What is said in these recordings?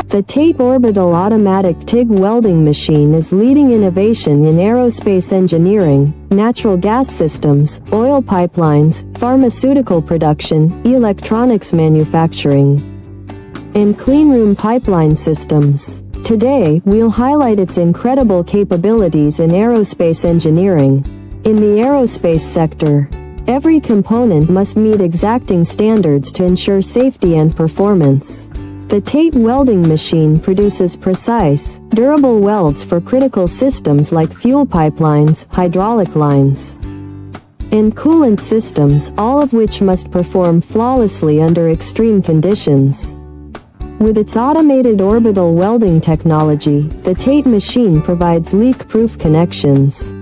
The TATE Orbital Automatic TIG Welding Machine is leading innovation in aerospace engineering, natural gas systems, oil pipelines, pharmaceutical production, electronics manufacturing, and cleanroom pipeline systems. Today, we'll highlight its incredible capabilities in aerospace engineering. In the aerospace sector, every component must meet exacting standards to ensure safety and performance. The TATE welding machine produces precise, durable welds for critical systems like fuel pipelines, hydraulic lines, and coolant systems, all of which must perform flawlessly under extreme conditions. With its automated orbital welding technology, the TATE machine provides leak-proof connections,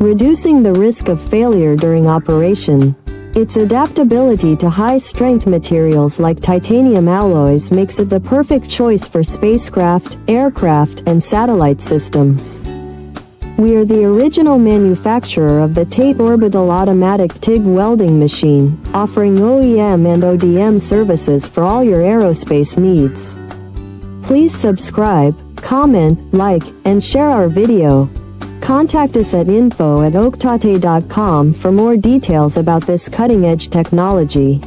reducing the risk of failure during operation. Its adaptability to high-strength materials like titanium alloys makes it the perfect choice for spacecraft, aircraft, and satellite systems. We are the original manufacturer of the TATE Orbital Automatic TIG Welding Machine, offering OEM and ODM services for all your aerospace needs. Please subscribe, comment, like, and share our video. Contact us at info@oaktate.com for more details about this cutting-edge technology.